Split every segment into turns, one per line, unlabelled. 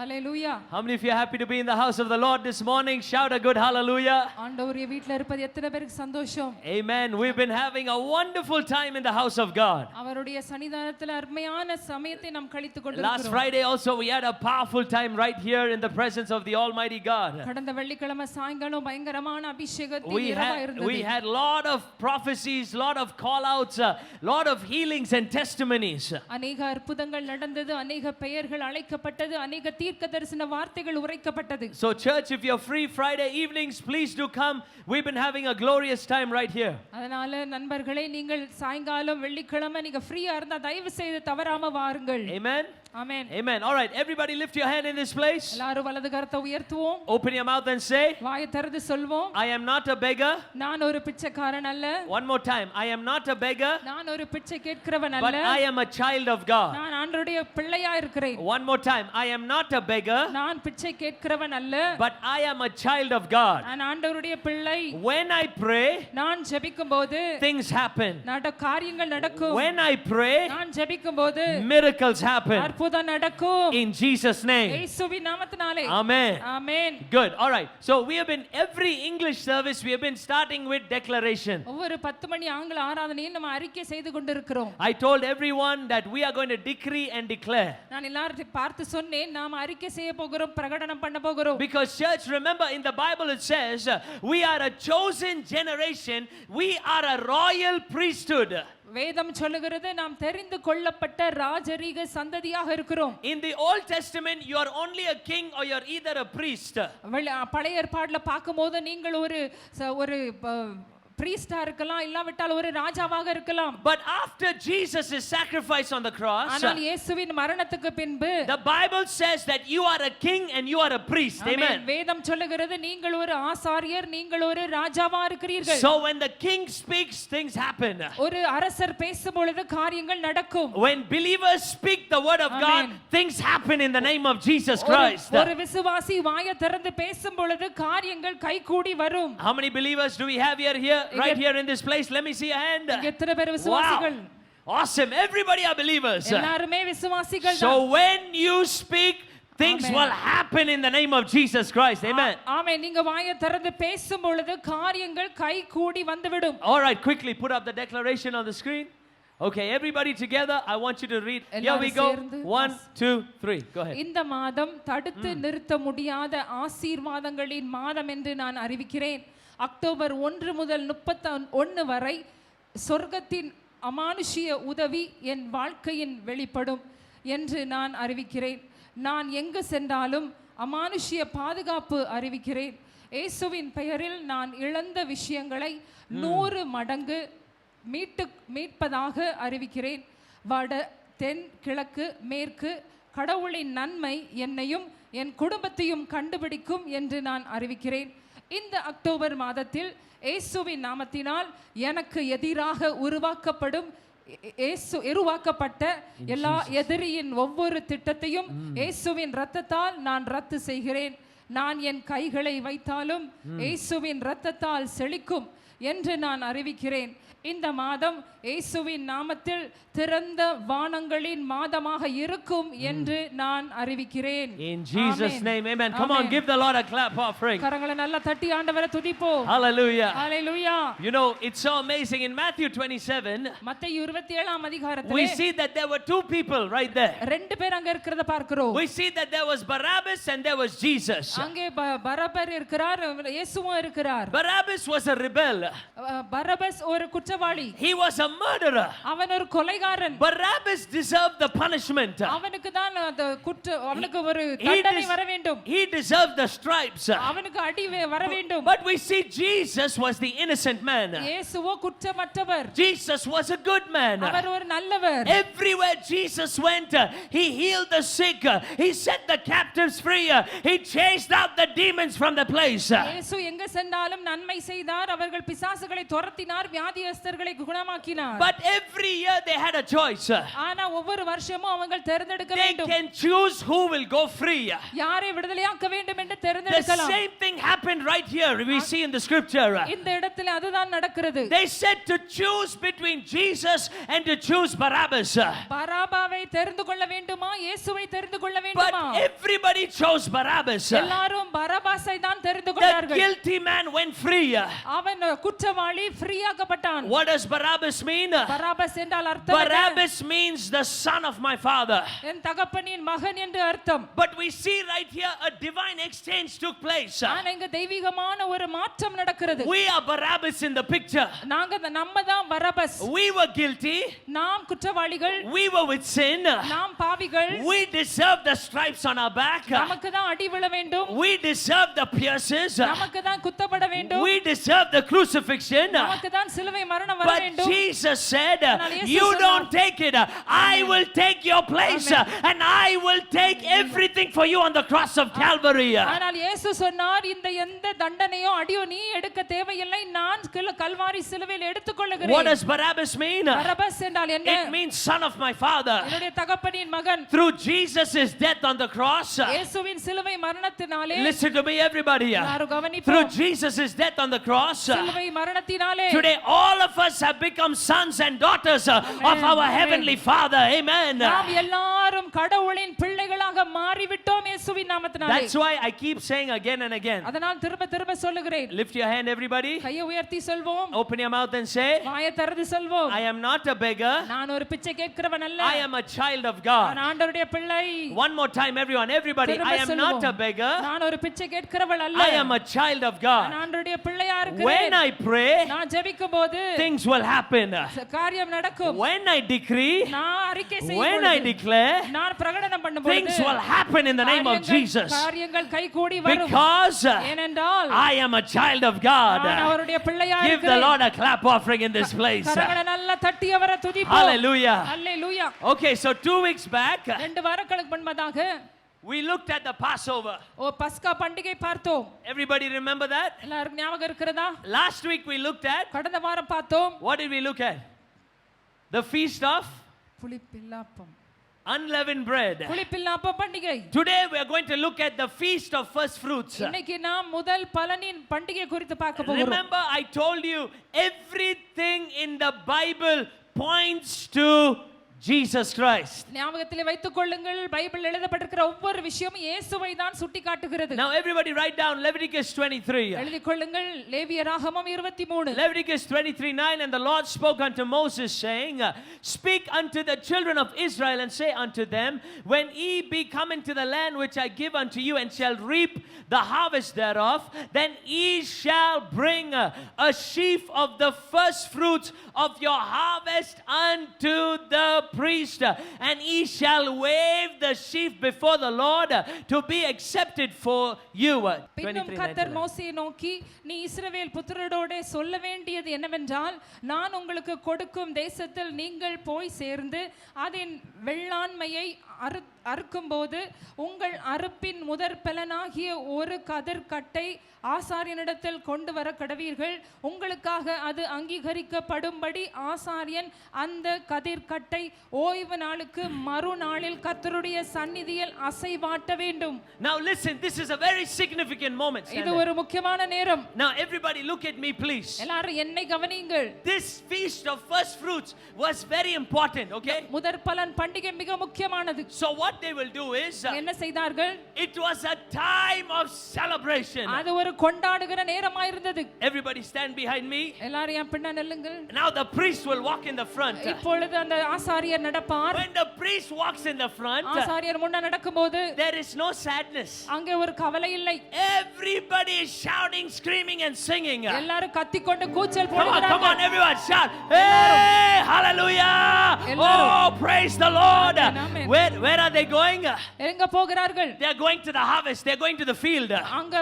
Hallelujah.
How many of you are happy to be in the house of the Lord this morning? Shout a good hallelujah.
ஆண்டவருடைய வீட்ல இருப்பது எத்தனை பேருக்கு சந்தோஷம்?
Amen. We've been having a wonderful time in the house of God.
அவருடைய சன்னிதானத்தில் அருமையான சமயத்தை நாம் கழித்துக் கொண்டிருக்கிறோம்.
Last Friday also we had a powerful time right here in the presence of the Almighty God.
கடந்த வெள்ளிக்கிழமை சாயங்காலம் பயங்கரமான அபிஷேகத்தின் இரவா இருந்தது.
We had lot of prophecies, lot of call outs, lot of healings and testimonies.
அநேக அற்புதங்கள் நடந்தது, அநேக பெயர்கள் அழைக்கப்பட்டது, அநேக தீர்க்கதரிசன வார்த்தைகள் உரைக்கப்பட்டது.
So church, if you're free Friday evenings, please do come. We've been having a glorious time right here.
அதனால நண்பர்களே, நீங்கள் சாயங்காலம் வெள்ளிக்கிழமை நீங்க ஃப்ரீயா இருந்தா தயவு செய்து தவறாம வாருங்கள்.
Amen.
Amen.
Amen. All right, everybody lift your hand in this place.
எல்லாரும் வலது கரத்தை உயர்த்துவோம்.
Open your mouth and say,
வாயை திறந்து சொல்வோம்.
I am not a beggar.
நான் ஒரு பிச்சைக்காரன் அல்ல.
One more time. I am not a beggar.
நான் ஒரு பிச்சை கேட்கிறவன் அல்ல.
But I am a child of God.
நான் ஆண்டவருடைய பிள்ளையா இருக்கிறேன்.
One more time. I am not a beggar.
நான் பிச்சை கேட்கிறவன் அல்ல.
But I am a child of God.
நான் ஆண்டவருடைய பிள்ளை.
When I pray,
நான் ஜெபிக்கும்போது
things happen.
காரியங்கள் நடக்கும்.
When I pray,
நான் ஜெபிக்கும்போது
miracles happen.
அற்புதம் நடக்கும்.
In Jesus' name.
இயேசுவின் நாமத்தினாலே.
Amen.
Amen.
Good. All right. So we have been, every English service we have been starting with declaration.
ஒவ்வொரு 10 மணி ஆங்கில ஆராதனையில் நம்ம அறிக்கை செய்து கொண்டிருக்கிறோம்.
I told everyone that we are going to decree and declare.
நான் எல்லாரையும் பார்த்து சொன்னேன், நாம் அறிக்கை செய்ய போகிறோம், பிரகடனம் பண்ண போகிறோம்.
Because church, remember in the Bible it says we are a chosen generation, we are a royal priesthood.
வேதம் சொல்லுகிறது நாம் தெரிந்து கொள்ளப்பட்ட ராஜரீக சந்ததியாக இருக்கிறோம்.
In the Old Testament you are only a king or you are either a priest.
பழைய ஏற்பாட்டில் பார்க்கும்போது நீங்கள் ஒரு priest இருக்கலாம், இல்லாவிட்டால் ஒரு ராஜாவாக இருக்கலாம்.
But after Jesus' sacrifice on the cross,
ஆனால் இயேசுவின் மரணத்துக்கு பின்பு
the Bible says that you are a king and you are a priest. Amen.
வேதம் சொல்லுகிறது நீங்கள் ஒரு ஆசாரியர், நீங்கள் ஒரு ராஜாவா இருக்கிறீர்கள்.
So when the king speaks, things happen.
ஒரு அரசர் பேசும் பொழுது காரியங்கள் நடக்கும்.
When believers speak the word of God, things happen in the name of Jesus Christ.
ஒரு விசுவாசி வாயை திறந்து பேசும் பொழுது காரியங்கள் கைகூடி வரும்.
How many believers do we have here? Right here in this place, let me see a hand.
எத்தனை பேர் விசுவாசிகள்?
Awesome. Everybody are believers.
எல்லாரும் விசுவாசிகள்.
So when you speak, things will happen in the name of Jesus Christ. Amen.
ஆமென். நீங்க வாயை திறந்து பேசும் பொழுது காரியங்கள் கைகூடி வந்துவிடும்.
All right, quickly put up the declaration on the screen. Okay, everybody together, I want you to read. Here we go. 1 2 3. Go ahead.
இந்த மாதம் தடுத்து நிறுத்த முடியாத ஆசீர்வாதங்களின் மாதம் என்று நான் அறிவிக்கிறேன். அக்டோபர் 1 முதல் 31 வரை சொர்க்கத்தின் அமானுஷ்ய உதவி என் வாழ்க்கையின் வெளிப்படும் என்று நான் அறிவிக்கிறேன். நான் எங்கு சென்றாலும் அமானுஷ்ய பாதுகாப்பு அறிவிக்கிறேன். இயேசுவின் பெயரில் நான் இழந்த விஷயங்களை 100 மடங்கு மீட்பதாக அறிவிக்கிறேன். வட தென் கிழக்கு மேற்கு கடவுளின் நன்மை என்னையும் என் குடும்பத்தையும் கண்டுபிடிக்கும் என்று நான் அறிவிக்கிறேன். இந்த அக்டோபர் மாதத்தில் இயேசுவின் நாமத்தினால் எனக்கு எதிராக உருவாக்கப்பட்ட எல்லா எதிரியின் ஒவ்வொரு திட்டத்தையும் இயேசுவின் இரத்தத்தால் நான் ரத்து செய்கிறேன். நான் என் கைகளை வைத்தாலும் இயேசுவின் இரத்தத்தால் செழிக்கும் என்று நான் அறிவிக்கிறேன். இந்த மாதம் இயேசுவின் நாமத்தில் திறந்த வானங்களின் மாதமாக இருக்கும் என்று நான் அறிவிக்கிறேன்.
In Jesus name, amen. Come on, give the Lord a clap offering.
கரங்களை நல்லா தட்டி ஆண்டவரை துதிப்போம்.
Hallelujah.
Hallelujah.
You know, it's so amazing in Matthew 27.
மத்தேயு 27ஆம் அதிகாரத்திலே
we see that there were two people right there.
ரெண்டு பேர் அங்க இருக்கிறத பார்க்கிறோம்.
We see that there was Barabbas and there was Jesus.
அங்கே பரபர் இருக்கிறார், இயேசுவும் இருக்கிறார்.
Barabbas was a rebel.
பரபஸ் ஒரு குற்றவாளி.
He was a murderer.
அவன் ஒரு கொலைகாரன்.
Barabbas deserved the punishment.
அவனுக்கு தான் அவனுக்கு ஒரு தண்டனை வர வேண்டும்.
He deserved the stripes.
அவனுக்கு அடி வர வேண்டும்.
But we see Jesus was the innocent man.
இயேசுவோ குற்றமற்றவர்.
Jesus was a good man.
அவர் ஒரு நல்லவர்.
Everywhere Jesus went, he healed the sick, he set the captives free, he chased out the demons from the place.
இயேசு எங்க சென்றாலும் நன்மை செய்தார், அவர்கள் பிசாசுகளை துரத்தினார், வியாதியஸ்தர்களை குணமாக்கினார்.
But every year they had a choice.
ஆனா ஒவ்வொரு வருஷமும் அவங்க தேர்ந்தெடுக்க
They
வேண்டும்.
can choose who will go free.
யாரை விடுதலையாக்க வேண்டும் என்று
The
தேர்ந்தெடுக்கலாம்.
same thing happened right here. We see in the scripture.
இந்த இடத்துல அதுதான் நடக்கிறது.
They said to choose between Jesus and to choose Barabbas.
பராபாவை தெரிந்து கொள்ள வேண்டுமா, இயேசுவை தெரிந்து கொள்ள
But
வேண்டுமா?
everybody chose Barabbas.
எல்லாரும் பரபாசை தான் தெரிந்து
The
கொண்டார்கள்.
guilty man went free.
அவன் குற்றவாளி ஃப்ரீயாக்கப்பட்டான்.
What does Barabbas mean?
பராபாஸ் என்றால் அர்த்தம் என்ன?
Barabbas means the son of my father.
என் தகப்பனின் மகன் என்று அர்த்தம்.
But we see right here a divine exchange took place.
ஆனா இங்க தெய்வீகமான ஒரு மாற்றம் நடக்கிறது.
We are Barabbas in the picture.
நம்ம தான் பரபாஸ்.
We were guilty.
நாம் குற்றவாளிகள்.
We were with sin.
நாம் பாவிகள்.
We deserve the stripes on our back.
நமக்கு தான் அடி விழ வேண்டும்.
We deserve the pierces.
நமக்கு தான் குத்தப்பட வேண்டும்.
We deserve the crucifixion.
நமக்கு தான் சிலுவை மரணம் வர
But
வேண்டும்.
Jesus said, you don't take it. I will take your place and I will take everything for you on the cross of Calvary.
ஆனால் இயேசு சொன்னார், இந்த எந்த தண்டனையோ அடியோ நீ எடுக்க தேவையில்லை, நான் கல்வாரி சிலுவையில் எடுத்துக்கொள்கிறேன்.
What does Barabbas mean?
Parabas என்றால் என்ன?
It means son of my father.
என்னுடைய தகப்பனின் மகன்.
Through Jesus' death on the cross.
இயேசுவின் சிலுவை மரணத்தினாலே.
Listen to me everybody.
எல்லாரும் கவனிப்போம்.
Through Jesus' death on the cross.
சிலுவை மரணத்தினாலே.
Today all of us have become sons and daughters of our heavenly Father. Amen.
நாம் எல்லாரும் கடவுளின் பிள்ளைகளாக மாறிவிட்டோம் இயேசுவின் நாமத்தினாலே.
That's why I keep saying again and again.
அதனால் திரும்ப திரும்ப சொல்லுகிறேன்.
Lift your hand everybody.
கையை உயர்த்தி சொல்வோம்.
Open your mouth and say,
வாயை திறந்து சொல்வோம்.
I am not a beggar.
நான் ஒரு பிச்சை கேட்கிறவன் அல்ல.
I am a child of God.
நான் ஆண்டவருடைய பிள்ளை.
One more time everyone, everybody. I am not a beggar.
நான் ஒரு பிச்சை கேட்கிறவள் அல்ல.
I am a child of God.
நான் ஆண்டவருடைய பிள்ளையா இருக்கிறேன்.
When I pray,
நான் ஜெபிக்கும்போது
things will happen.
காரியம் நடக்கும்.
When I decree,
நான் அறிக்கை செய்யும்போது,
when I declare,
நான் பிரகடனம் பண்ணும்போது,
things will happen in the name of Jesus.
காரியங்கள் கைகூடி வரும்.
Because
ஏனென்றால்
I am a child of God.
நான் அவருடைய பிள்ளையா
Give
இருக்கிறேன்.
the Lord a clap offering in this place.
கரங்களை நல்லா தட்டி அவரை துதிப்போம்.
Hallelujah.
ஹalleluya.
Okay, so 2 weeks back,
2 வாரங்களுக்கு முன்பதாக
we looked at the Passover.
பஸ்கா பண்டிகை பார்த்தோம்.
Everybody remember that?
எல்லாருக்கும் ஞாபகம் இருக்கிறதா?
Last week we looked at,
கடந்த வாரம் பார்த்தோம்.
what did we look at? The feast of
புளிப்பில்லாப்பம்.
unleavened bread.
புளிப்பில்லாப்ப பண்டிகை.
Today we are going to look at the feast of first fruits.
இன்னைக்கு நாம் முதல் பலனின் பண்டிகை குறித்து பார்க்க போகிறோம்.
Remember I told you everything in the Bible points to Jesus Christ.
ஞாபகத்திலே வைத்துக் கொள்ளுங்கள், பைபிள் எழுதப்பட்டிருக்கிற ஒவ்வொரு விஷயமும் இயேசுவை தான் சுட்டிக்காட்டுகிறது.
Now everybody write down Leviticus 23.
எழுதிக் கொள்ளுங்கள், லேவியராகமம் 23.
Leviticus 23:9, and the Lord spoke unto Moses, saying, speak unto the children of Israel, and say unto them, when ye be come into the land which I give unto you, and shall reap the harvest thereof, then ye shall bring a sheaf of the first fruits of your harvest unto the priest, and ye shall wave the sheaf before the Lord to be accepted for you.
பின்னும் கர்த்தர் மோசேயை நோக்கி, நீ இஸ்ரவேல் புத்திரரோடே சொல்ல வேண்டியது என்னவென்றால், நான் உங்களுக்கு கொடுக்கும் தேசத்தில் நீங்கள் போய் சேர்ந்து அதன் வெள்ளாண்மையை அறுக்கும்போது உங்கள் அறுப்பின் முதற் பலனாகிய ஒரு கதிர்கட்டை ஆசாரியனிடத்தில் கொண்டு வர கடவீர்கள். உங்களுக்காக அது அங்கீகரிக்கப்படும்படி ஆசாரியன் அந்த கதிர்கட்டை ஓய்வு நாளுக்கு மறுநாளில் கர்த்தருடைய சந்நிதியில் அசைவாட்ட வேண்டும்.
Now listen, this is a very significant moment.
இது ஒரு முக்கியமான நேரம்.
Now everybody look at me please.
எல்லாரும் என்னை கவனியுங்கள்.
This feast of first fruits was very important, okay?
முதற் பலன் பண்டிகை மிக முக்கியமானது.
So what they will do is,
என்ன செய்தார்கள்?
it was a time of celebration.
அது ஒரு கொண்டாடுகிற நேரமா இருந்தது.
Everybody stand behind me.
எல்லாரும் என் பின்னால் நில்லுங்கள்.
Now the priest will walk in the front.
இப்பொழுது அந்த ஆசாரியர் நடப்பார்.
When the priest walks in the front,
ஆசாரியர் முன்ன நடக்கும்போது
there is no sadness.
அங்கே ஒரு கவலை இல்லை.
Everybody is shouting, screaming and singing.
எல்லாரும் கத்திக்கொண்டு கூச்சல்
Come on,
போடுகிறார்கள்.
come on, everyone shout. Hey, hallelujah. Oh, praise the Lord.
Amen.
Where are they going?
எங்க போகிறார்கள்?
They are going to the harvest. They are going to the field.
அங்க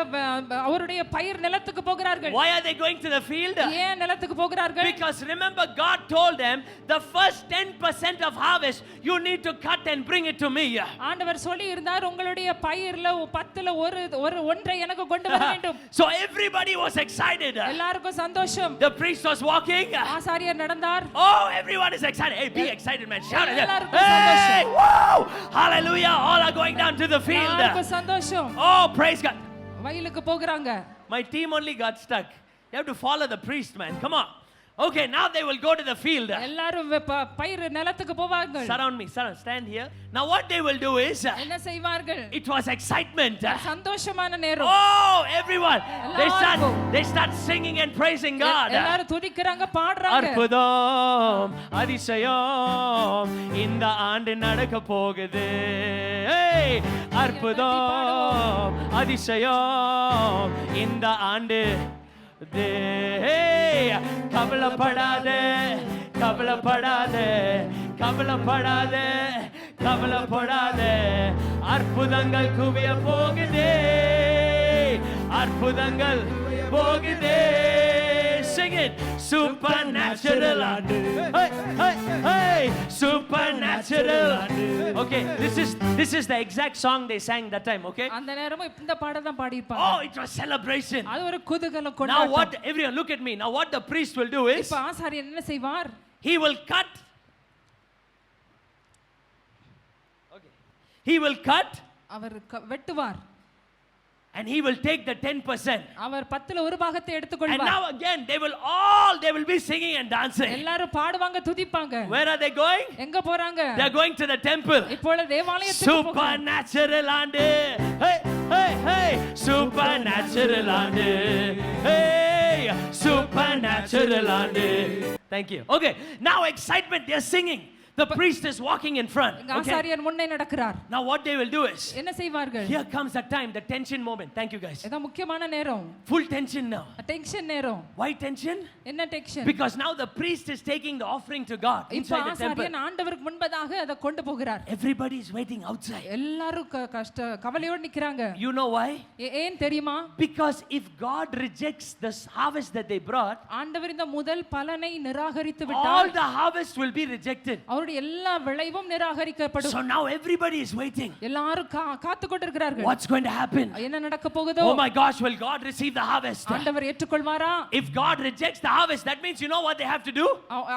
அவருடைய பயிர் நிலத்துக்கு போகிறார்கள்.
Why are they going to the field?
ஏன் நிலத்துக்கு போகிறார்கள்?
Because remember, God told them the first 10% of harvest you need to cut and bring it to me.
ஆண்டவர் சொல்லி இருந்தார், உங்களுடைய பயிர்ல 10ல ஒரு ஒன்றை எனக்கு கொண்டு வர வேண்டும்.
So everybody was excited.
எல்லாருக்கும் சந்தோஷம்.
The priest was walking.
ஆசாரியர் நடந்தார்.
Oh, everyone is excited. Hey, be excited, man. Shout it.
எல்லாருக்கும்
Hey,
சந்தோஷம்.
wow! Hallelujah. All are going down to the field.
எல்லாருக்கும் சந்தோஷம்.
Oh, praise God.
வயலுக்கு போகிறாங்க.
My team only got stuck. You have to follow the priest, man. Come on. Okay, now they will go to the field.
எல்லாரும் பயிர் நிலத்துக்கு போவார்கள்.
Surround me. Stand here. Now what they will do is,
என்ன செய்வார்கள்?
it was excitement.
சந்தோஷமான நேரம்.
Oh, everyone. They start singing and praising God.
எல்லாரும் துதிக்கறாங்க, பாடுறாங்க.
அற்புதம் அதிசயம் இந்த ஆண்டு நடக்க போகுது. அற்புதம் அதிசயம் இந்த ஆண்டு கவலைப்படாதே கவலைப்படாதே கவலைப்படாதே கவலைப்படாதே அற்புதங்கள் குவிய போகுதே அற்புதங்கள் போகுதே. Sing it. Supernatural. Hey, hey, hey. Supernatural. Okay, this is the exact song they sang that time, okay?
அந்த நேரமும் இந்த பாடல் தான் பாடி இருப்பாங்க.
Oh, it was celebration.
அது ஒரு குதூகல கொண்டாட்டம்.
Now what, everyone look at me. Now what the priest will do is,
இப்ப ஆசாரியர் என்ன செய்வார்?
he will cut. Okay. He will cut.
Our வெட்டுவார்.
And he will take the 10%.
அவர் 10ல ஒரு பாகத்தை எடுத்துக்கொள்வார்.
And now again they will be singing and dancing.
எல்லாரும் பாடுவாங்க, துதிப்பாங்க.
Where are they going?
எங்க போறாங்க?
They are going to the temple.
இப்பொழுது தேவாலயத்துக்கு போறாங்க.
Supernatural ஆண்டு. Hey, hey, hey. Supernatural ஆண்டு. Hey, supernatural ஆண்டு. Thank you. Okay, now excitement, they are singing. The priest is walking in front.
ஆசாரியர் முன்னே நடக்கிறார்.
Now what they will do is,
என்ன செய்வார்கள்?
here comes the time, the tension moment. Thank you guys.
இது முக்கியமான நேரம்.
Full tension now.
Tension நேரம்.
Why tension?
என்ன tension?
Because now the priest is taking the offering to God inside the temple.
ஆசாரியர் ஆண்டவருக்கு முன்பதாக அதை கொண்டு போகிறார்.
Everybody is waiting outside.
எல்லாரும் கவலையோடு நிக்கறாங்க.
You know why?
ஏன் தெரியுமா?
Because if God rejects this harvest that they brought,
ஆண்டவர் இந்த முதல் பலனை நிராகரித்து விட்டார்.
all the harvest will be rejected.
எல்லா விளைவும் நிராகரிக்கப்படும்.
So now everybody is waiting.
எல்லாரும் காத்து கொண்டிருக்கிறார்கள்.
What's going to happen?
என்ன நடக்க போகுதோ?
Oh my gosh, will God receive the harvest?
ஆண்டவர் ஏற்றுக்கொள்வாரா?
If God rejects the harvest, that means you know what they have to do?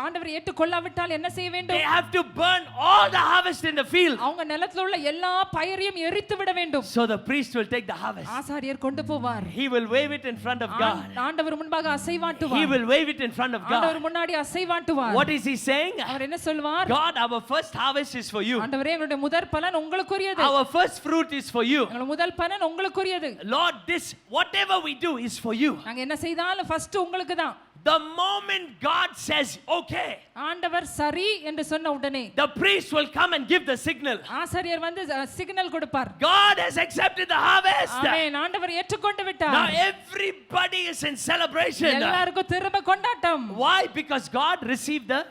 ஆண்டவர் ஏற்றுக்கொள்ளாவிட்டால் என்ன செய்ய வேண்டும்?
They have to burn all the harvest in the field.
அவங்க நிலத்துல உள்ள எல்லா பயிரையும் எரித்து விட வேண்டும்.
So the priest will take the harvest.
ஆசாரியர் கொண்டு போவார்.
He will wave it in front of God.
ஆண்டவர் முன்பாக அசைவாட்டுவார்.
He will wave it in front of God.
ஆண்டவர் முன்னாடி அசைவாட்டுவார்.
What is he saying?
அவர் என்ன சொல்வார்?
God, our first harvest is for you.
ஆண்டவரே, எங்களுடைய முதல் பலன் உங்களுக்குரியது.
Our first fruit is for you.
எங்களுடைய முதல் பலன் உங்களுக்குரியது.
Lord, this whatever we do is for you.
நாங்க என்ன செய்தாலும் ஃபர்ஸ்ட் உங்களுக்கு தான்.
The moment God says okay,
ஆண்டவர் சரி என்று சொன்ன உடனே
the priest will come and give the signal.
ஆசாரியர் வந்து சிக்னல் கொடுப்பார்.
God has accepted the harvest.
ஆமென். ஆண்டவர் ஏற்றுக்கொண்டு விட்டார்.
Now everybody is in celebration.
எல்லாருக்கும் திரும்ப கொண்டாட்டம்.
Why? Because God received the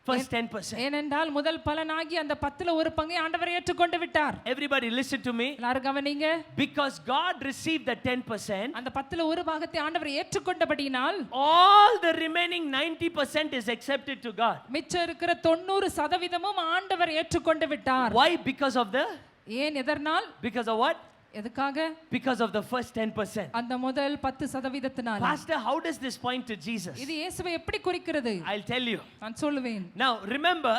first 10%.
ஏனென்றால் முதல் பலனாகி அந்த 10ல ஒரு பங்கை ஆண்டவர் ஏற்றுக்கொண்டு விட்டார்.
Everybody listen to me.
எல்லாரும் கவனிங்க.
Because God received the 10%,
அந்த 10ல ஒரு பாகத்தை ஆண்டவர் ஏற்றுக்கொண்டபடியினால்
all the remaining 90% is accepted to God.
மிச்சம் இருக்கிற 90% ஆண்டவர் ஏற்றுக்கொண்டு விட்டார்.
Why? Because of the
ஏன் எதனால்?
Because of what?
எதுக்காக?
Because of the first 10%.
அந்த முதல் 10%.
Pastor, how does this point to Jesus?
இது இயேசுவை எப்படி குறிக்கிறது?
I'll tell you.
நான் சொல்லுவேன்.
Now remember,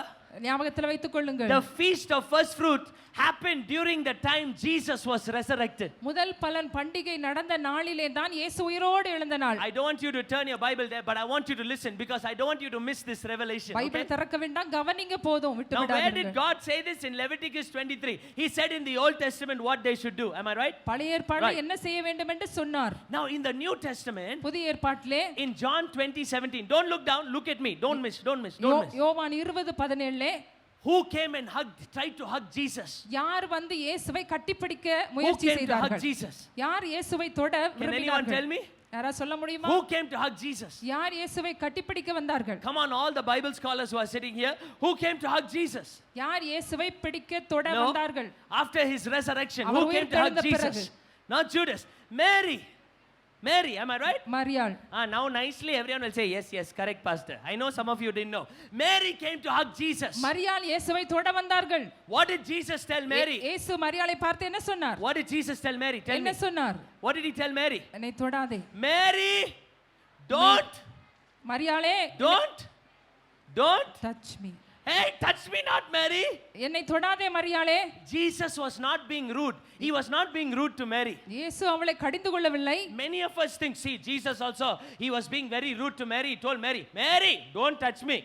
ஞாபகத்தில் வைத்துக் கொள்ளுங்கள்.
the feast of first fruit happened during the time Jesus was resurrected.
முதல் பலன் பண்டிகை நடந்த நாளிலே தான் இயேசு உயிரோடு எழுந்த நாள்.
I don't want you to turn your Bible there, but I want you to listen because I don't want you to miss this revelation.
Bible திறக்க வேண்டாம், கவனிங்க போதும், விட்டு
Now where did
விடாதீங்க.
God say this in Leviticus 23? He said in the Old Testament what they should do. Am I right?
பழைய ஏற்பாட்டில் என்ன செய்ய வேண்டும் என்று சொன்னார்.
Now in the New Testament,
புதிய ஏற்பாட்டிலே
in John 20:17, don't look down, look at me, don't miss.
யோவான் 20:17
Who came and tried to hug Jesus?
யார் வந்து இயேசுவை கட்டிப்பிடிக்க
Who
முயற்சி
came to hug
செய்தார்கள்?
Jesus?
யார் இயேசுவை தொட
Can anyone tell
விரும்பினார்கள்?
me?
யாரா சொல்ல முடியுமா?
Who came to hug Jesus?
யார் இயேசுவை கட்டிப்பிடிக்க வந்தார்கள்?
Come on, all the Bible scholars who are sitting here, who came to hug Jesus?
யார் இயேசுவை பிடிக்க தொட
No.
வந்தார்கள்?
After his resurrection,
our
who came to hug
உயிர்த்தெழுந்த பிறகு.
Jesus? Not Judas. Mary. Mary, am I right?
மரியாள்.
Now nicely everyone will say, yes, yes, correct, pastor. I know some of you didn't know. Mary came to hug Jesus.
மரியாள் இயேசுவை தொட வந்தார்கள்.
What did Jesus tell Mary?
இயேசு மரியாளை பார்த்து என்ன சொன்னார்?
What did Jesus tell Mary? Tell
என்ன
me.
சொன்னார்?
What did he tell Mary?
என்னை தொடாதே.
Mary, don't
மரியாளே,
don't
touch me.
Hey, touch me not, Mary.
என்னை தொடாதே மரியாளே.
Jesus was not being rude. He was not being rude to Mary.
இயேசு அவளை கடிந்து கொள்ளவில்லை.
Many of us think, see, Jesus also, he was being very rude to Mary. He told Mary, Mary, don't touch me.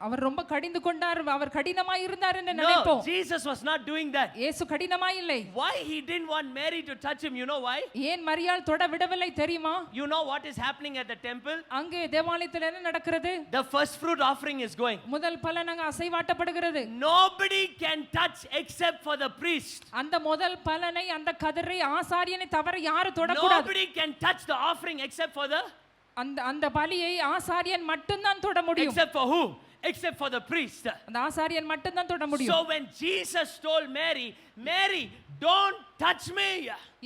அவர் ரொம்ப கடிந்து கொண்டார், அவர் கடினமாய் இருந்தார் என்று
No,
நினைப்போம்.
Jesus was not doing that.
இயேசு கடினமாய் இல்லை.
Why he didn't want Mary to touch him? You know why?
ஏன் மரியாள் தொட விடவில்லை தெரியுமா?
You know what is happening at the temple?
அங்கே தேவாலயத்தில் என்ன நடக்கிறது?
The first fruit offering is going.
முதல் பலன் அங்கே அசைவாட்டப்படுகிறது.
Nobody can touch except for the priest.
அந்த முதல் பலனை, அந்த கதிரை ஆசாரியனை தவிர யாரும் தொடக்கூடாது.
Nobody can touch the offering except for the
அந்த பலியை ஆசாரியன் மட்டும்தான் தொட முடியும்.
except for who? Except for the priest.
அந்த ஆசாரியன் மட்டும்தான் தொட முடியும்.
So when Jesus told Mary, Mary, don't touch me.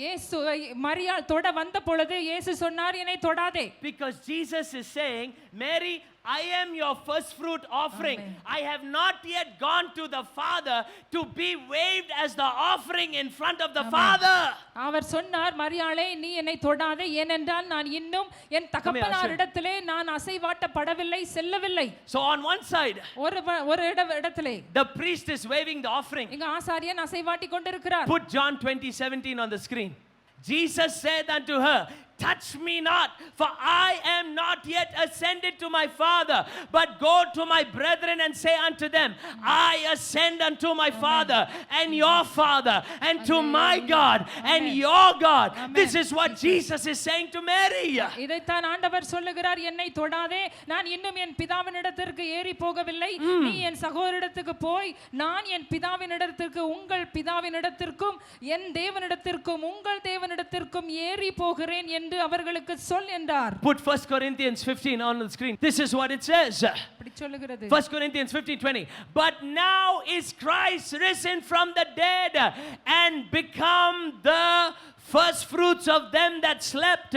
இயேசுவை மரியாள் தொட வந்த பொழுது இயேசு சொன்னார், என்னை தொடாதே.
Because Jesus is saying, Mary, I am your first fruit offering.
Amen.
I have not yet gone to the Father to be waved as the offering in front of the
Amen.
Father.
அவர் சொன்னார், மரியாளே நீ என்னை தொடாதே, ஏனென்றால் நான் இன்னும் என் தகப்பனாரிடத்திலே நான் அசைவாட்டப்படவில்லை, செல்லவில்லை.
So on one side,
ஒரு இடத்திலே
the priest is waving the offering.
இங்க ஆசாரியன் அசைவாட்டி கொண்டிருக்கிறார்.
Put John 20:17 on the screen. Jesus said unto her, touch me not, for I am not yet ascended to my Father, but go to my brethren and say unto them, I ascend unto my Father and your Father, and to my God and your God. This is what Jesus is saying to Mary.
இதைத்தான் ஆண்டவர் சொல்லுகிறார், என்னை தொடாதே, நான் இன்னும் என் பிதாவினிடத்திற்கு ஏறி போகவில்லை. நீ என் சகோதரிடத்துக்கு போய், நான் என் பிதாவினிடத்திற்கு, உங்கள் பிதாவினிடத்திற்கும் என் தேவனிடத்திற்கும் உங்கள் தேவனிடத்திற்கும் ஏறி போகிறேன் என்று அவர்களுக்கு சொல் என்றார்.
Put 1 Corinthians 15 on the screen. This is what it says.
அப்படி சொல்லுகிறது.
1 Corinthians 15:20. But now is Christ risen from the dead and become the first fruits of them that slept.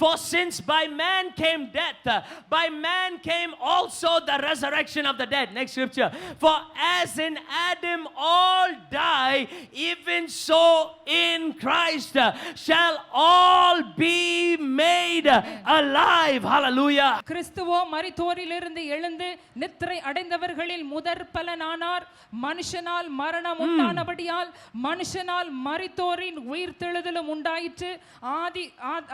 For since by man came death, by man came also the resurrection of the dead. Next scripture. For as in Adam all die, even so in Christ shall all be made alive. Hallelujah.
கிறிஸ்துவோ மரித்தோரிலிருந்து எழுந்து நித்திரை அடைந்தவர்களில் முதற் பலனானார். மனுஷனால் மரணம் உண்டானபடியால் மனுஷனால் மரித்தோரின் உயிர்த்தெழுதலும் உண்டாயிற்று.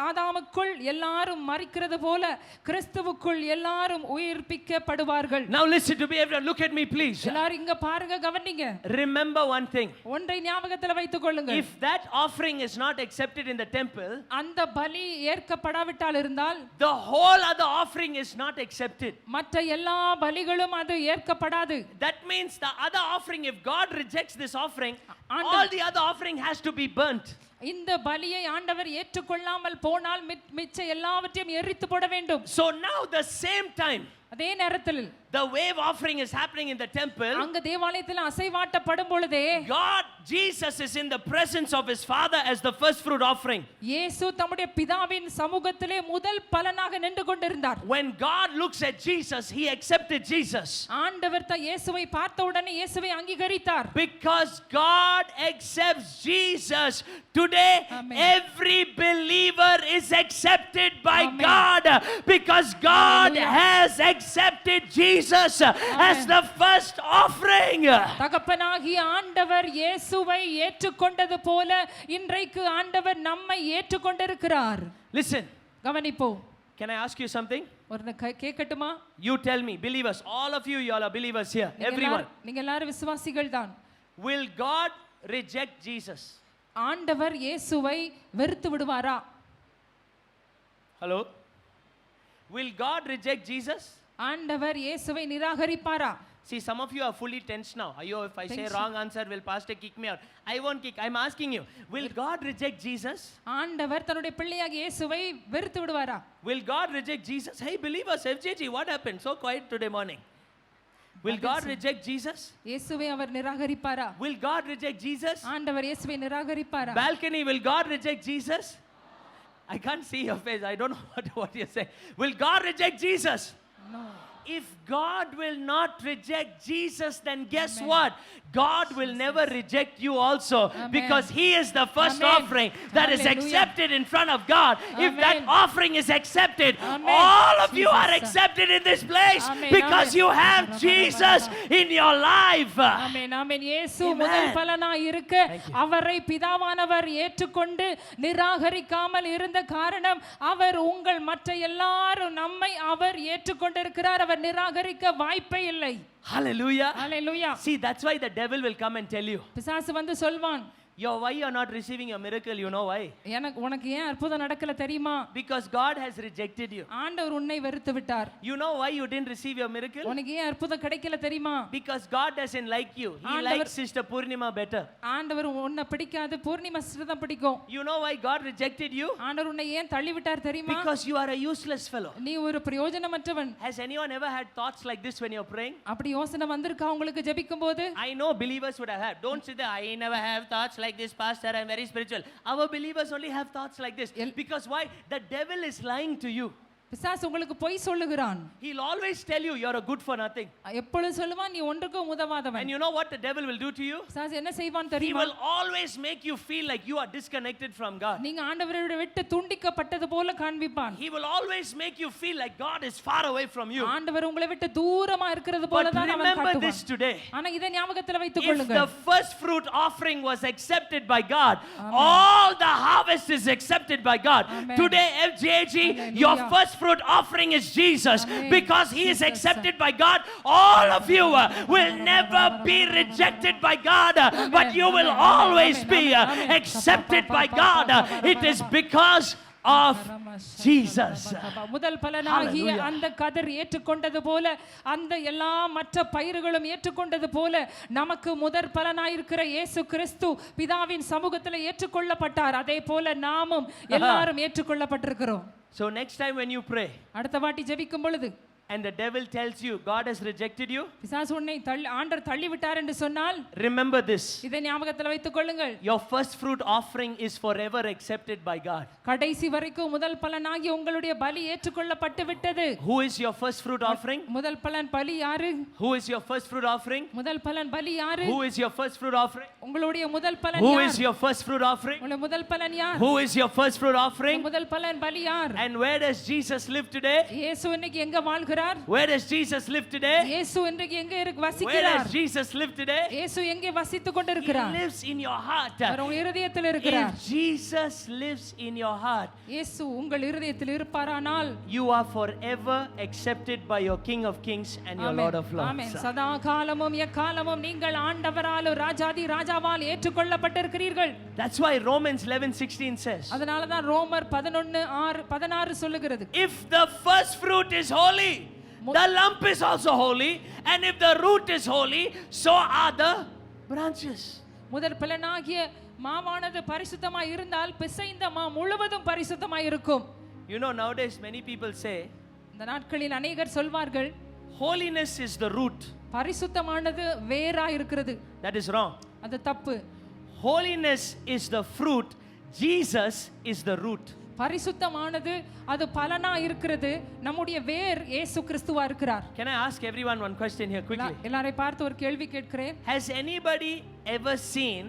ஆதாமுக்குள் எல்லாரும் மரிக்கிறது போல கிறிஸ்துவுக்குள் எல்லாரும் உயிர்ப்பிக்கப்படுவார்கள்.
Now listen to me, everyone. Look at me, please.
எல்லாரும் இங்க பாருங்க, கவனிங்க.
Remember one thing.
ஒன்றை ஞாபகத்தில் வைத்துக் கொள்ளுங்கள்.
If that offering is not accepted in the temple,
அந்த பலி ஏற்கப்படாவிட்டால் இருந்தால்,
the whole other offering is not accepted.
மற்ற எல்லா பலிகளும் அது ஏற்கப்படாது.
That means the other offering, if God rejects this offering, all the other offering has to be burnt.
இந்த பலியை ஆண்டவர் ஏற்றுக்கொள்ளாமல் போனால் மிச்ச எல்லாவற்றையும் எரித்து போட வேண்டும்.
So now the same time
அதே நேரத்தில்
the wave offering is happening in the temple,
அங்க தேவாலயத்தில் அசைவாட்டப்படும் பொழுதே
God, Jesus is in the presence of his Father as the first fruit offering.
இயேசு தம்முடைய பிதாவின் சமூகத்திலே முதல் பலனாக நின்று கொண்டிருந்தார்.
When God looks at Jesus, he accepted Jesus.
ஆண்டவர் இயேசுவை பார்த்த உடனே இயேசுவை அங்கீகரித்தார்.
Because God accepts Jesus today,
Amen.
every believer is accepted by
Amen.
God, because God
Hallelujah.
has accepted Jesus as the first offering.
தகப்பனாகிய ஆண்டவர் இயேசுவை ஏற்றுக்கொண்டது போல இன்றைக்கு ஆண்டவர் நம்மை ஏற்றுக்கொண்டிருக்கிறார்.
Listen,
கவனிப்போம்.
can I ask you something?
ஒரு கேட்கட்டுமா?
You tell me, believers, all of you all are believers here, everyone.
நீங்க எல்லாரும் விசுவாசிகள் தான்.
Will God reject Jesus?
ஆண்டவர் இயேசுவை வெறுத்து விடுவாரா?
Hello? Will God reject Jesus?
ஆண்டவர் இயேசுவை நிராகரிப்பாரா?
See, some of you are fully tense now. Ayo, if I say
Tension.
wrong answer, will pastor kick me out? I won't kick. I'm asking you, will God reject Jesus?
ஆண்டவர் தன்னுடைய பிள்ளையாகிய இயேசுவை வெறுத்து விடுவாரா?
Will God reject Jesus? Hey, believers, FJG, what happened? So quiet today morning. Will God reject Jesus?
இயேசுவை அவர் நிராகரிப்பாரா?
Will God reject Jesus?
ஆண்டவர் இயேசுவை நிராகரிப்பாரா?
Balcony, will God reject Jesus? I can't see your face. I don't know what you're saying. Will God reject Jesus?
No.
If God will not reject Jesus, then guess what? God will never reject you also.
Amen.
Because He is the first
Amen.
offering that is
Hallelujah.
accepted in front of God. If that
Amen.
offering is accepted,
Amen.
all of you are
Jesus.
accepted in this place
Amen.
because
Amen.
you have Jesus in your life.
ஆமென் ஆமென். இயேசு
Amen.
முதல் பலனாய் இருக்க
Thank you.
அவரை பிதாவானவர் ஏற்றுக்கொண்டு நிராகரிக்காமல் இருந்த காரணம் அவர் உங்கள் மற்ற எல்லாரும் நம்மை அவர் ஏற்றுக்கொண்டிருக்கிறார். அவர் நிராகரிக்க வாய்ப்பே இல்லை.
Hallelujah.
Hallelujah.
See, that's why the devil will come and tell you,
பிசாசு வந்து சொல்வான்,
why you're not receiving your miracle, you know why?
உனக்கு ஏன் அற்புதம் நடக்கல தெரியுமா?
Because God has rejected you.
ஆண்டவர் உன்னை வெறுத்து விட்டார்.
You know why you didn't receive your miracle?
உனக்கு ஏன் அற்புதம் கிடைக்கல தெரியுமா?
Because God doesn't like you. He
ஆண்டவர்
likes Sister Purnima better.
ஆண்டவர் உன்னை பிடிக்காது, பூர்ணிமா சிஸ்டர் தான் பிடிக்கும்.
You know why God rejected you?
ஆண்டவர் உன்னை ஏன் தள்ளி விட்டார் தெரியுமா?
Because you are a useless fellow.
நீ ஒரு பிரயோஜனமற்றவன்.
Has anyone ever had thoughts like this when you're praying?
அப்படி யோசனை வந்திருக்கா உங்களுக்கு ஜெபிக்கும் போது?
I know believers would have had. Don't sit there, I never have thoughts like this, pastor, I'm very spiritual. Our believers only have thoughts like this. Because why? The devil is lying to you.
பிசாசு உங்களுக்கு பொய் சொல்லுகிறான்.
He'll always tell you you're a good for nothing.
எப்பொழுதும் சொல்லுவான் நீ ஒன்றுக்கும் உதவாதவன்.
And you know what the devil will do to you?
பிசாசு என்ன செய்வான்
He
தெரியுமா?
will always make you feel like you are disconnected from God.
நீங்க ஆண்டவரை விட்டு துண்டிக்கப்பட்டது போல காண்பிப்பான்.
He will always make you feel like God is far away from you.
ஆண்டவர் உங்களை விட்டு தூரமா இருக்கிறது போல
But
தான் அவன்
remember
காட்டுவான்.
this today.
ஆனா இதை ஞாபகத்துல வைத்துக்
If
கொள்ளுங்கள்.
the first fruit offering was accepted by God, all the harvest is accepted by God.
Amen.
Today, FJG, your
Hallelujah.
first fruit offering is Jesus.
Amen.
Because He is
Jesus.
accepted by God, all of you will never be rejected by God, but you will
Amen.
always
Amen.
be
Amen.
accepted by God. It is because of Jesus.
முதல் பலனாகிய
Hallelujah.
அந்த கதிர் ஏற்றுக்கொண்டது போல, அந்த எல்லா மற்ற பயிர்களும் ஏற்றுக்கொண்டது போல, நமக்கு முதற் பலனாயிருக்கிற இயேசு கிறிஸ்து பிதாவின் சமூகத்தில் ஏற்றுக்கொள்ளப்பட்டார். அதே போல நாமும் எல்லாரும் ஏற்றுக்கொள்ளப்பட்டிருக்கிறோம்.
So next time when you pray
அடுத்த வாட்டி ஜெபிக்கும் பொழுது
and the devil tells you God has rejected you,
பிசாசு உன்னை ஆண்டவர் தள்ளி விட்டார் என்று சொன்னால்
remember this.
இதை ஞாபகத்தில் வைத்துக் கொள்ளுங்கள்.
Your first fruit offering is forever accepted by God.
கடைசி வரைக்கும் முதல் பலனாகி உங்களுடைய பலி ஏற்றுக்கொள்ளப்பட்டு விட்டது.
Who is your first fruit offering?
முதல் பலன் பலி யாரு?
Who is your first fruit offering?
முதல் பலன் பலி யாரு?
Who is your first fruit offering?
உங்களுடைய முதல் பலன்
Who
யார்?
is your first fruit offering?
உங்களுடைய முதல் பலன் யார்?
Who is your first fruit offering?
முதல் பலன் பலி யார்?
And where does Jesus live today?
இயேசு இன்னைக்கு எங்க வாழ்கிறார்?
Where does Jesus live today?
இயேசு இன்றைக்கு எங்க
Where
வசிக்கிறார்?
does Jesus live today?
இயேசு எங்கே வசித்துக்
He
கொண்டிருக்கிறார்?
lives in your heart.
அவர் உங்கள் இருதயத்தில் இருக்கிறார்.
If Jesus lives in your heart,
இயேசு உங்கள் இருதயத்தில் இருப்பாரானால்
you are forever accepted by your King of Kings and your Lord of
amen.
Lords.
சதா காலமும் எக்காலமும் நீங்கள் ஆண்டவரால் ராஜாதி ராஜாவால் ஏற்றுக்கொள்ளப்பட்டிருக்கிறீர்கள்.
That's why Romans 11:16 says,
அதனால தான் ரோமர் 11:16 சொல்லுகிறது.
if the first fruit is holy, the lump is also holy, and if the root is holy, so are the branches.
முதற் பலனாகிய மாவானது பரிசுத்தமாய் இருந்தால் பிசைந்த மா முழுவதும் பரிசுத்தமாய் இருக்கும்.
You know, nowadays many people say
இந்த நாட்களில் அநேகர் சொல்வார்கள்
holiness is the root.
பரிசுத்தமானது வேராய் இருக்கிறது.
That is wrong.
அது தப்பு.
Holiness is the fruit, Jesus is the root.
பரிசுத்தமானது அது பலனா இருக்கிறது. நம்முடைய வேர் இயேசு கிறிஸ்துவா இருக்கிறார்.
Can I ask everyone one question here quickly?
எல்லாரை பார்த்து ஒரு கேள்வி கேட்கிறேன்.
Has anybody ever seen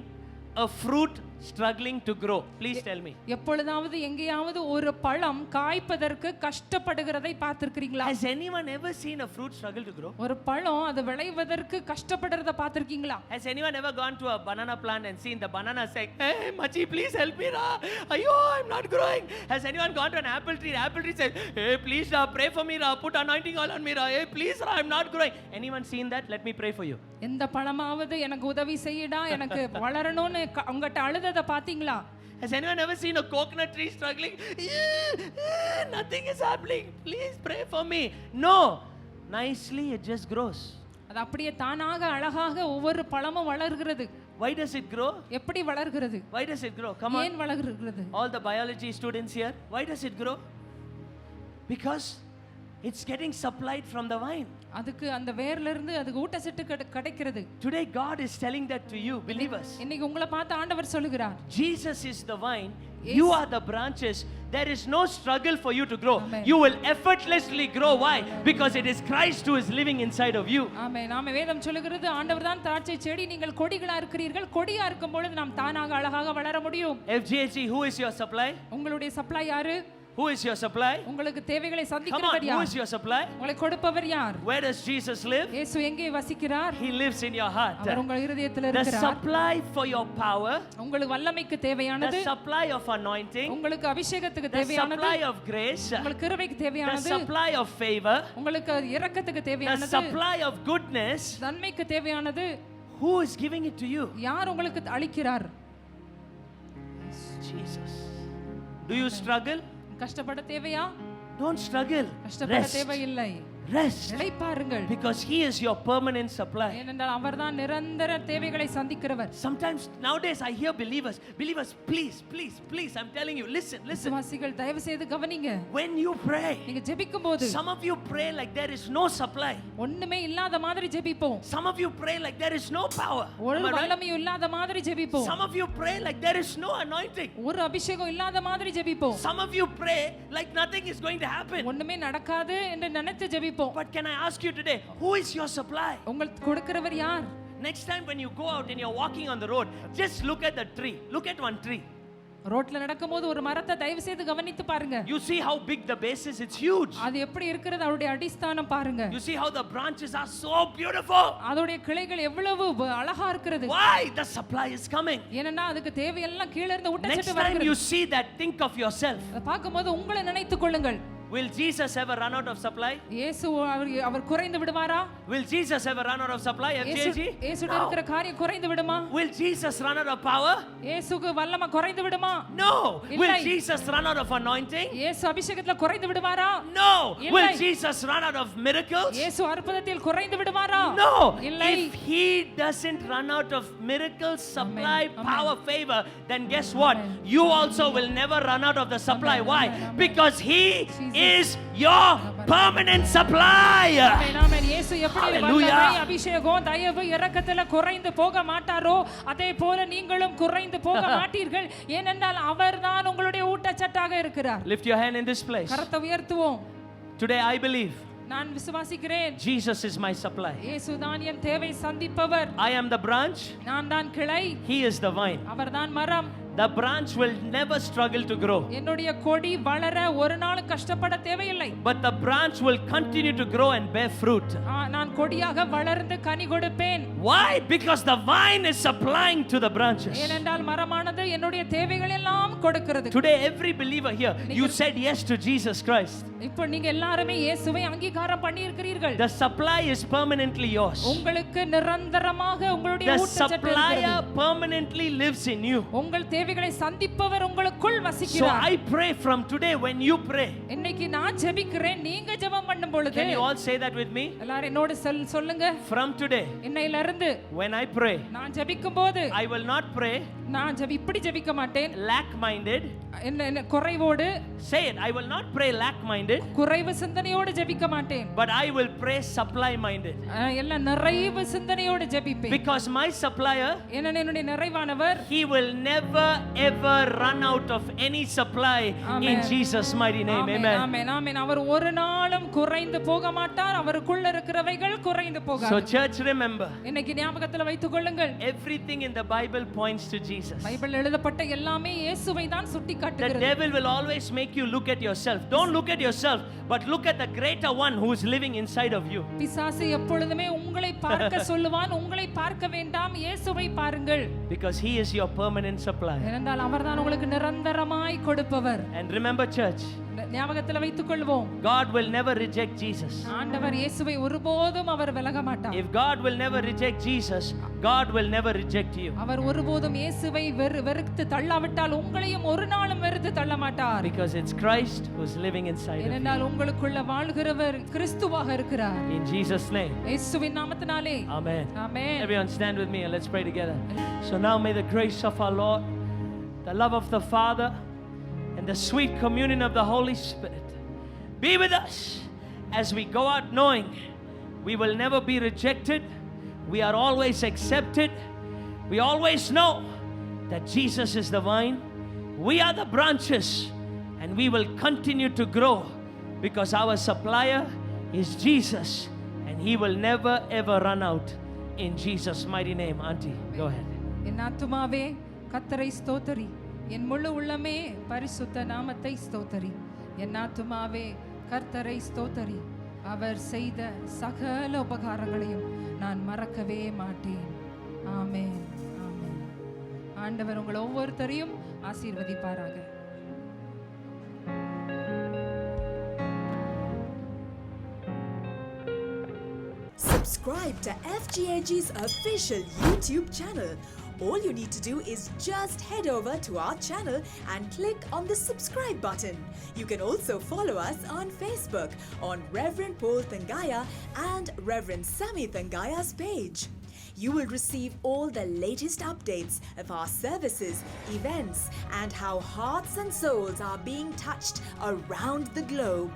a fruit struggling to grow? Please tell me.
எப்பொழுதாவது எங்கேயாவது ஒரு பழம் காய்ப்பதற்கு கஷ்டப்படுகிறதை பார்த்திருக்கீங்களா?
Has anyone ever seen a fruit struggle to grow?
ஒரு பழம் அது விளைவதற்கு கஷ்டப்படுறதை பார்த்திருக்கீங்களா?
Has anyone ever gone to a banana plant and seen the banana saying, "Hey, Machi, please help me, ra. Ayo, I'm not growing." Has anyone gone to an apple tree? Apple tree says, "Hey, please, ra, pray for me, ra. Put anointing oil on me, ra. Hey, please, ra, I'm not growing." Anyone seen that? Let me pray for you.
எந்த பழமாவது எனக்கு உதவி செய்யடா, எனக்கு வளரணும்னு உங்ககிட்ட அழுததை பார்த்தீங்களா?
Has anyone ever seen a coconut tree struggling? Nothing is happening. Please pray for me. No. Nicely, it just grows.
அது அப்படியே தானாக அழகாக ஒவ்வொரு பழமும் வளர்கிறது.
Why does it grow?
எப்படி வளர்கிறது?
Why does it grow? Come on.
ஏன் வளர்கிறது?
All the biology students here, why does it grow? Because it's getting supplied from the vine.
அதுக்கு அந்த வேர்ல இருந்து அதுக்கு ஊட்டச்சத்து கிடைக்கிறது.
Today God is telling that to you, believers.
இன்னைக்கு உங்களை பார்த்து ஆண்டவர் சொல்லுகிறார்.
Jesus is the vine, you are the branches. There is no struggle for you to grow.
Amen.
You will effortlessly grow. Why? Because it is Christ who is living inside of you.
ஆமென். நாம வேதம் சொல்லுகிறது ஆண்டவர் தான் திராட்சை செடி, நீங்கள் கொடிகளா இருக்கிறீர்கள். கொடியா இருக்கும் பொழுது நாம் தானாக அழகாக வளர முடியும்.
FGHC, who is your supply?
உங்களுடைய சப்ளை யாரு?
Who is your supply?
உங்களுக்கு தேவைகளை
Come on,
சந்திக்கிறவர்
who
யார்?
is your supply?
உங்களை கொடுப்பவர் யார்?
Where does Jesus live?
இயேசு எங்கே வசிக்கிறார்?
He lives in your heart.
அவர் உங்கள் இதயத்தில்
The
இருக்கிறார்.
supply for your power,
உங்களுக்கு வல்லமைக்கு
the
தேவையானது,
supply of anointing,
உங்களுக்கு அபிஷேகத்துக்கு
the
தேவையானது,
supply of grace,
உங்களுக்கு கிருபைக்கு
the
தேவையானது,
supply of favor,
உங்களுக்கு இரக்கத்துக்கு
the
தேவையானது,
supply of goodness.
நன்மைக்கு தேவையானது.
Who is giving it to you?
யார் உங்களுக்கு அளிக்கிறார்?
Jesus. Do you struggle?
கஷ்டப்பட தேவையா?
Don't struggle.
கஷ்டப்பட
Rest.
தேவையில்லை.
Rest.
இளைப்பாருங்கள்.
Because He is your permanent supply.
ஏனென்றால் அவர்தான் நிரந்தர தேவைகளை சந்திக்கிறவர்.
Sometimes nowadays I hear believers, please, I'm telling you, listen.
விசுவாசிகள் தயவு செய்து கவனிங்க.
When you pray,
நீங்க ஜெபிக்கும்போது
some of you pray like there is no supply.
ஒண்ணுமே இல்லாத மாதிரி ஜெபிப்போம்.
Some of you pray like there is no power.
ஒரு
Am I right?
வல்லமையும் இல்லாத மாதிரி ஜெபிப்போம்.
Some of you pray like there is no anointing.
ஒரு அபிஷேகம் இல்லாத மாதிரி ஜெபிப்போம்.
Some of you pray like nothing is going to happen.
ஒண்ணுமே நடக்காது என்று நினைத்து ஜெபிப்போம்.
But can I ask you today, who is your supply?
உங்களுக்கு கொடுக்கிறவர் யார்?
Next time when you go out and you're walking on the road, just look at the tree. Look at one tree.
ரோட்ல நடக்கும்போது ஒரு மரத்தை தயவு செய்து கவனித்து பாருங்க.
You see how big the base is? It's huge.
அது எப்படி இருக்கிறது, அவருடைய அடிஸ்தானம் பாருங்க.
You see how the branches are so beautiful.
அதோடைய கிளைகள் எவ்வளவு அழகா இருக்கிறது.
Why? The supply is coming.
ஏன்னா அதுக்கு தேவையெல்லாம் கீழ இருந்து
Next
ஊட்டச்சத்து
time you
வருகிறது.
see that, think of yourself.
அதை பார்க்கும்போது உங்களை நினைத்துக் கொள்ளுங்கள்.
Will Jesus ever run out of supply?
இயேசு அவர் குறைந்து விடுவாரா?
Will Jesus ever run out of supply? FJG?
இயேசுட இருக்கிற காரியம் குறைந்து விடுமா?
Will Jesus run out of power?
இயேசுக்கு வல்லமை குறைந்து விடுமா?
No.
இல்லை.
Will Jesus run out of anointing?
இயேசு அபிஷேகத்துல குறைந்து விடுவாரா?
No.
இல்லை.
Will Jesus run out of miracles?
இயேசு அற்புதத்தில் குறைந்து விடுவாரா?
No.
இல்லை.
If He doesn't run out of miracles, supply,
Amen.
power, favor, then guess what?
Amen.
You also will never run out of the supply.
Amen.
Why?
Amen.
Because He
Jesus.
is your permanent supply.
ஆமென், ஆமென். இயேசு எப்படி
Hallelujah.
வல்லமை, அபிஷேகம், தயவு, இரக்கத்துல குறைந்து போக மாட்டாரோ அதே போல நீங்களும் குறைந்து போக மாட்டீர்கள். ஏனென்றால் அவர்தான் உங்களுடைய ஊட்டச்சத்தாக இருக்கிறார்.
Lift your hand in this place.
கரத்தை உயர்த்துவோம்.
Today I believe
நான் விசுவாசிக்கிறேன்.
Jesus is my supply.
இயேசு தான் என் தேவை சந்திப்பவர்.
I am the branch.
நான் தான் கிளை.
He is the vine.
அவர்தான் மரம்.
The branch will never struggle to grow.
என்னுடைய கொடி வளர ஒரு நாளும் கஷ்டப்பட தேவையில்லை.
But the branch will continue to grow and bear fruit.
நான் கொடியாக வளர்ந்து கனி கொடுப்பேன்.
Why? Because the vine is supplying to the branches.
ஏனென்றால் மரமானது என்னுடைய தேவைகள் எல்லாம் கொடுக்கிறது.
Today every believer here, you said yes to Jesus Christ.
இப்போ நீங்க எல்லாரும் இயேசுவை அங்கீகாரம் பண்ணி இருக்கிறீர்கள்.
The supply is permanently yours.
உங்களுக்கு நிரந்தரமாக உங்களுடைய
The
ஊட்டச்சத்து
supplier
இருக்கிறது.
permanently lives in you.
உங்கள் தேவைகளை சந்திப்பவர் உங்களுக்குள்
So
வசிக்கிறார்.
I pray from today when you pray.
இன்னைக்கு நான் ஜெபிக்கிறேன், நீங்க ஜெபம் பண்ணும் பொழுது
Can you all say that with me?
எல்லாரும் என்னோட சொல்லுங்க.
From today,
இன்னையில இருந்து
when I pray,
நான் ஜெபிக்கும் போது
I will not pray
நான் இப்படி ஜெபிக்க மாட்டேன்.
lack-minded.
என்ன குறைவோடு,
Say it. I will not pray lack-minded,
குறைவு சிந்தனையோடு ஜெபிக்க மாட்டேன்.
but I will pray supply-minded.
எல்லாம் நிறைவு சிந்தனையோடு ஜெபிப்பேன்.
Because my supplier,
என்னுடைய நிறைவானவர்
He will never ever run out of any supply
Amen.
in Jesus' mighty name. Amen.
ஆமென், ஆமென். அவர் ஒரு நாளும் குறைந்து போக மாட்டார். அவருக்குள்ள இருக்கிறவைகள் குறைந்து
So
போகாது.
church, remember,
இன்னைக்கு ஞாபகத்துல வைத்துக் கொள்ளுங்கள்.
everything in the Bible points to Jesus.
Bible எழுதப்பட்ட எல்லாமே இயேசுவை தான்
The
சுட்டிக்காட்டுகிறது.
devil will always make you look at yourself. Don't look at yourself, but look at the greater one who is living inside of you.
பிசாசு எப்பொழுதுமே உங்களை பார்க்க சொல்லுவான். உங்களை பார்க்க வேண்டாம், இயேசுவை பாருங்கள்.
Because He is your permanent supply.
ஏனென்றால் அவர்தான் உங்களுக்கு நிரந்தரமாய் கொடுப்பவர்.
And remember, church,
ஞாபகத்துல வைத்துக் கொள்வோம்.
God will never reject Jesus.
ஆண்டவர் இயேசுவை ஒருபோதும் அவர் விலக மாட்டார்.
If God will never reject Jesus, God will never reject you.
அவர் ஒருபோதும் இயேசுவை வெறுத்து தள்ளாவிட்டால் உங்களையும் ஒரு நாளும் வெறுத்து தள்ள மாட்டார்.
Because it's Christ who's living inside of
ஏனென்றால் உங்களுக்குள்ள வாழ்கிறவர் கிறிஸ்துவாக இருக்கிறார்.
you. In Jesus' name.
இயேசுவின் நாமத்தினாலே.
Amen.
Amen.
Everyone stand with me and let's pray together. So now may the grace of our Lord, the love of the Father, and the sweet communion of the Holy Spirit be with us as we go out knowing we will never be rejected. We are always accepted. We always know that Jesus is the vine. We are the branches, and we will continue to grow because our supplier is Jesus, and He will never ever run out. In Jesus' mighty name. Auntie, go ahead.
என் ஆத்துமாவே கர்த்தரை ஸ்தோத்திரி, என் முழு உள்ளமே பரிசுத்த நாமத்தை ஸ்தோத்திரி. என் ஆத்துமாவே கர்த்தரை ஸ்தோத்திரி, அவர் செய்த சகல உபகாரங்களையும் நான் மறக்கவே மாட்டேன். ஆமென், ஆமென். ஆண்டவர் உங்கள் ஒவ்வொருத்தரையும் ஆசீர்வதிப்பாராக.
Subscribe to FGAG's official YouTube channel. All you need to do is just head over to our channel and click on the subscribe button. You can also follow us on Facebook on Reverend Paul Thangaya and Reverend Sami Thangaya's page. You will receive all the latest updates of our services, events, and how hearts and souls are being touched around the globe.